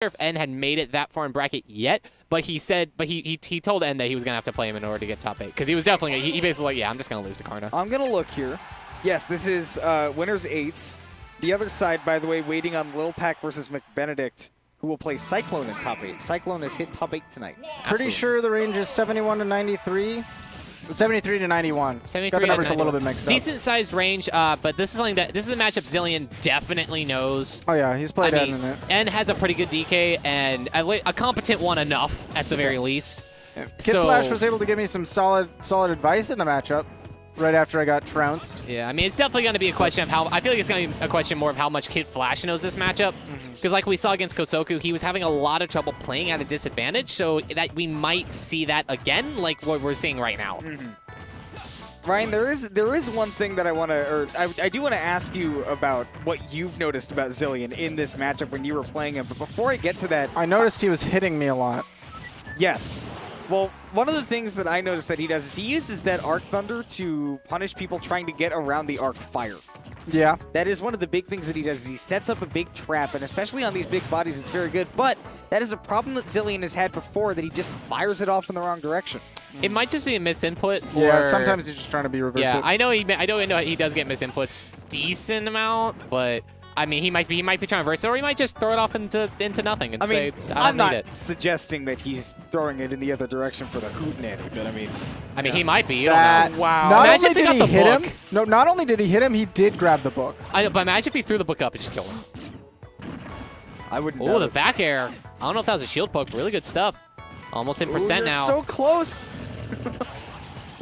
if N had made it that far in bracket yet, but he said, he told N that he was gonna have to play him in order to get top 8 because he was definitely he basically like, yeah, I'm just gonna lose to Karna. I'm gonna look here. Yes, this is winners 8s. The other side, by the way, waiting on Lil Pack versus McBenedict, who will play Cyclone in top 8. Cyclone has hit top 8 tonight. Pretty sure the range is 71 to 93. 73 to 91. 73 Got the numbers to 91. a little bit mixed up. Decent sized range, but this is something that this is a matchup Xillion definitely knows. Oh yeah, he's played N in it. N has a pretty good DK and a competent one enough at the very least. Yeah. KidFlash was able to give me some solid advice in the matchup right after I got trounced. Yeah, I mean, it's definitely going to be a question of how... I feel like it's going to be a question more of how much KidFlash knows this matchup. Because like we saw against Kosoku, he was having a lot of trouble playing at a disadvantage, so that we might see that again, like what we're seeing right now. Ryan, there is one thing that I want to, or I do want to ask you about what you've noticed about Xillion in this matchup when you were playing him. But before I get to that... I noticed he was hitting me a lot. Yes. Well, one of the things that I noticed that he does is he uses that Arc Thunder to punish people trying to get around the Arc Fire. Yeah. That is one of the big things that he does. Is he sets up a big trap, and especially on these big bodies, it's very good. But that is a problem that Xillion has had before, that he just fires it off in the wrong direction. It might just be a missed input. Yeah, sometimes he's just trying to be reverse. Yeah, I know he does get missed inputs decent amount, but I mean he might be trying to reverse it, or he might just throw it off into nothing and say, I'm not suggesting that he's throwing it in the other direction for the hootenanny, but I mean, he might be. You don't know. Wow. Not Imagine only if did he he got the hit book. him. No, not only did he hit him, he did grab the book. I know, but imagine if he threw the book up and just killed him. I wouldn't. Oh, the back air. I don't know if that was a shield poke. Really good stuff. Almost in percent now. So close.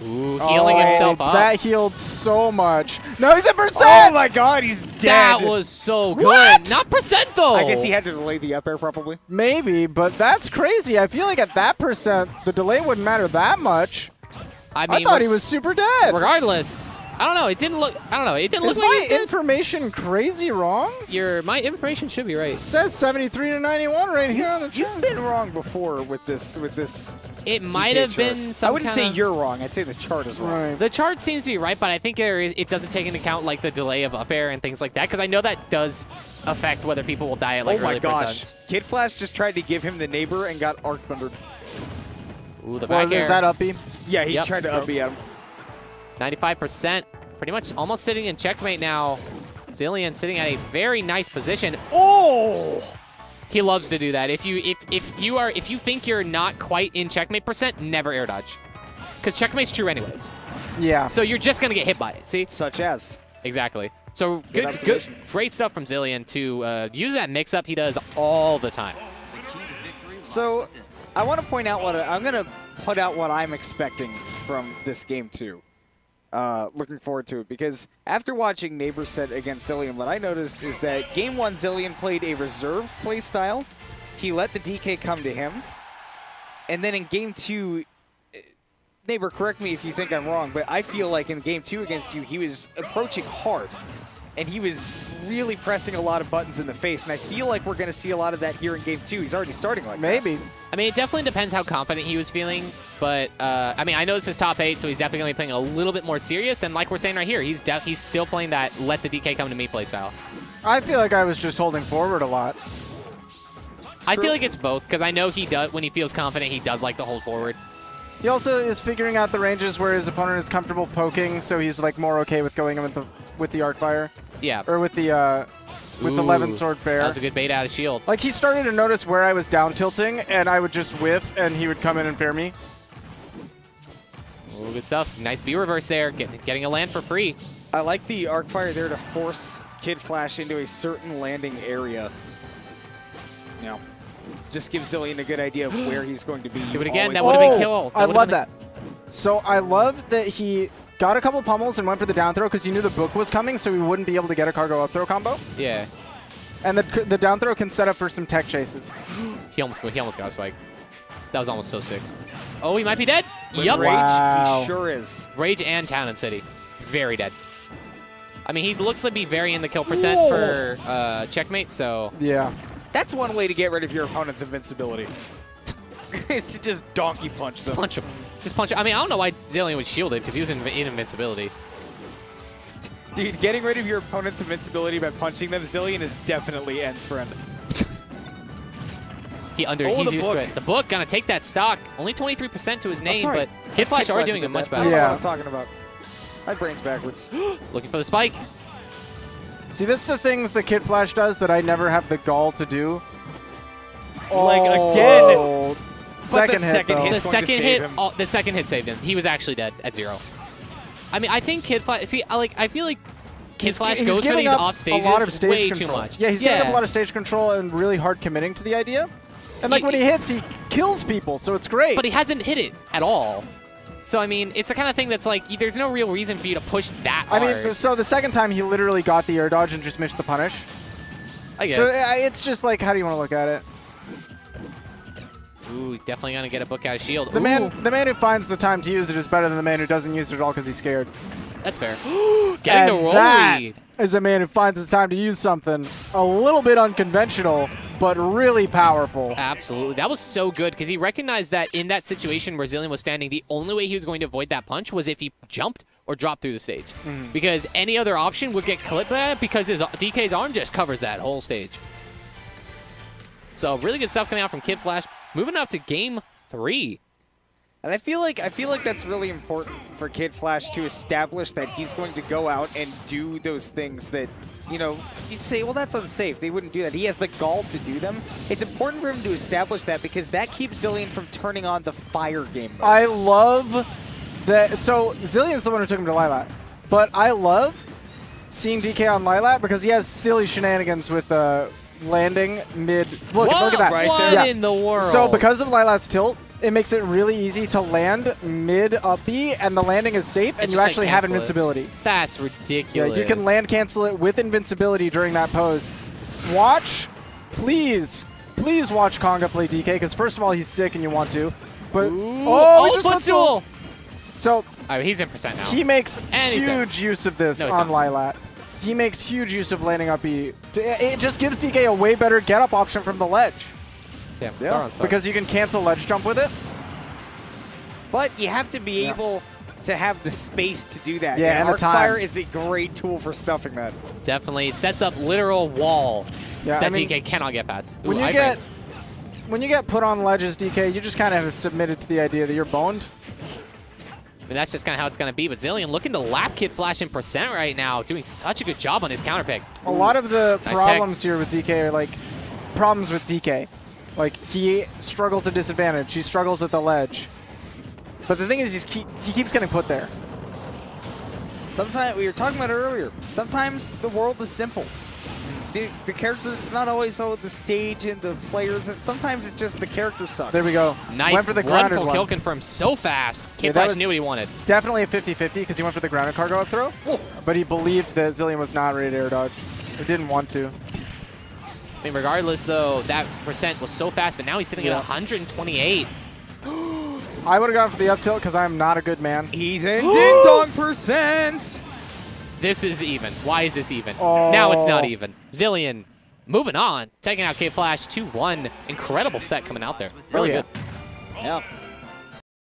Ooh, healing himself up. That healed so much. No, he's at percent. Oh my God, he's dead. That was so good. What? Not percent though. I guess he had to delay the up air probably. Maybe, but that's crazy. I feel like at that percent, the delay wouldn't matter that much. I mean, I thought he was super dead. Regardless, I don't know. It didn't look. I don't know. It didn't Is look like he was my dead. information crazy wrong? My information should be right. It says 73 to 91 right here on the chart. You've been wrong before with this. It might DK have chart. been some I wouldn't say kinda- you're wrong. I'd say the chart is wrong. Right. The chart seems to be right, but I think it doesn't take into account like the delay of up air and things like that, because I know that does affect whether people will die at like Oh my early gosh. percents. KidFlash just tried to give him the neighbor and got Arc Thundered. Ooh, the back Is air. that uppy? Yeah, he Yep. tried to up at him. 95%. Pretty much almost sitting in checkmate now. Xillion sitting at a very nice position. Oh! He loves to do that. If you think you're not quite in checkmate percent, never air dodge. Because checkmate's true anyways. Yeah. So you're just gonna get hit by it, see? Such as. Exactly. So Good good, observation. great stuff from Xillion to use that mix-up he does all the time. So I want to point out I'm going to put out what I'm expecting from this game too. Looking forward to it, because after watching Neighbor set against Xillion, what I noticed is that Game 1 Xillion played a reserved play style. He let the DK come to him. And then in Game 2, Neighbor, correct me if you think I'm wrong, but I feel like in Game 2 against you, he was approaching hard. And he was really pressing a lot of buttons in the face. And I feel like we're going to see a lot of that here in Game 2. He's already starting like Maybe. that. I mean, it definitely depends how confident he was feeling. But, I mean, I know this is top 8, so he's definitely going to be playing a little bit more serious. And like we're saying right here, he's still playing that let the DK come to me play style. I feel like I was just holding forward a lot. I feel like it's both, because I know he does, when he feels confident, he does like to hold forward. He also is figuring out the ranges where his opponent is comfortable poking, so he's like more okay with going with the arc fire. Yeah. Or with the Levin sword fair. That was a good bait out of shield. Like he started to notice where I was down tilting, and I would just whiff, and he would come in and fair me. Ooh, good stuff. Nice B reverse there, getting a land for free. I like the arc fire there to force KidFlash into a certain landing area. You know, just give Xillion a good idea of where he's going to be. Do it again. Always That would have been Oh, kill. I love that. So I love that he got a couple pummels and went for the down throw because he knew the book was coming, so he wouldn't be able to get a cargo up throw combo. Yeah. And the down throw can set up for some tech chases. He almost got a spike. That was almost so sick. Oh, he might be dead. With Yep. Rage, Wow. he sure is. Rage and Town and City. Very dead. I mean, he looks to be very in the kill percent for checkmate, so... Yeah. That's one way to get rid of your opponent's invincibility. Is to just donkey punch them. Punch him. Just punch him. I mean, I don't know why Xillion was shielded, because he was in invincibility. Dude, getting rid of your opponent's invincibility by punching them, Xillion is definitely N's friend. He's used to it. The book gonna take that stock. Only 23% to his name, sorry. but KidFlash already doing it much I better. don't know Yeah. what I'm talking about. My brain's backwards. Looking for the spike. See, that's the things that KidFlash does that I never have the gall to do. Like, Oh, again. Second the hit, second though. hit- The It's going to second save hit, him. the second hit saved him. He was actually dead at 0. I mean, I think KidFlash. See, I feel like KidFlash He's goes for giving these up off stages a lot of stage way control. too much. Yeah, he's giving up a lot of stage control and really hard committing to the idea. And like when he hits, he kills people, so it's great. But he hasn't hit it at all. So I mean, it's the kind of thing that's like, there's no real reason for you to push that I hard. mean, so the second time he literally got the air dodge and just missed the punish. I guess. So it's just like, how do you want to look at it? Ooh, definitely gonna get a book out of shield. The Ooh, man who finds the time to use it is better than the man who doesn't use it at all because he's scared. that's fair. Getting the And roll that lead. is a man who finds the time to use something a little bit unconventional, but really powerful. Absolutely. That was so good because he recognized that in that situation where Xillion was standing, the only way he was going to avoid that punch was if he jumped or dropped through the stage. Because any other option would get clipped because his DK's arm just covers that whole stage. So really good stuff coming out from KidFlash. Moving up to game 3. And I feel like that's really important for KidFlash to establish that he's going to go out and do those things that, you know, you'd say, well, that's unsafe. They wouldn't do that. He has the gall to do them. It's important for him to establish that because that keeps Xillion from turning on the fire game mode. I love that. So Xillion's the one who took him to Lilat, but I love seeing DK on Lilat because he has silly shenanigans with landing mid. Look at that. Right What there. Yeah. in the world? So because of Lilat's tilt, it makes it really easy to land mid up B, and the landing is safe, and It's you just like actually have cancel it. invincibility. That's Yeah, ridiculous. you can land cancel it with invincibility during that pose. Watch, please watch Konga play DK, because first of all, he's sick and you want to. But Ooh. we just footstool. So Oh, he's in percent now. he makes And he's dead. huge use of this No, he's on not. Lilat. He makes huge use of landing up B. It just gives DK a way better get up option from the ledge, Damn, Yeah, Daron sucks. because you can cancel ledge jump with it. But you have to be able to have the space to do that. Yeah, and the Arc time. Fire is a great tool for stuffing that. definitely sets up literal wall Yeah, that I mean, DK cannot get past. when Ooh, you iframes. when you get put on ledges, DK, you just kind of have submitted to the idea that you're boned. I mean, that's just kind of how it's going to be. But Xillion looking to lap KidFlash in percent right now, doing such a good job on his counter pick. A lot of the Nice problems here with DK are like problems with DK. Like he struggles at disadvantage. He struggles at the ledge. But the thing is, he keeps getting put there. Sometimes, we were talking about it earlier, sometimes the world is simple. The character, it's not always the stage and the players. Sometimes it's just the character sucks. There we go. Nice Went for the one grounded full one. kill confirm so fast. Yeah, KidFlash that was- knew what he wanted. Definitely a 50-50 because he went for the grounded cargo up throw. But he believed that Xillion was not ready to air dodge. Or didn't want to. I mean, regardless, though, that percent was so fast, but now he's sitting at 128. I would have gone for the up tilt because I'm not a good man. He's in ding dong percent. This is even. Why is this even? Oh. Now it's not even. Xillion moving on, taking out KidFlash 2-1. Incredible set coming out there. Really yeah. good. Yeah.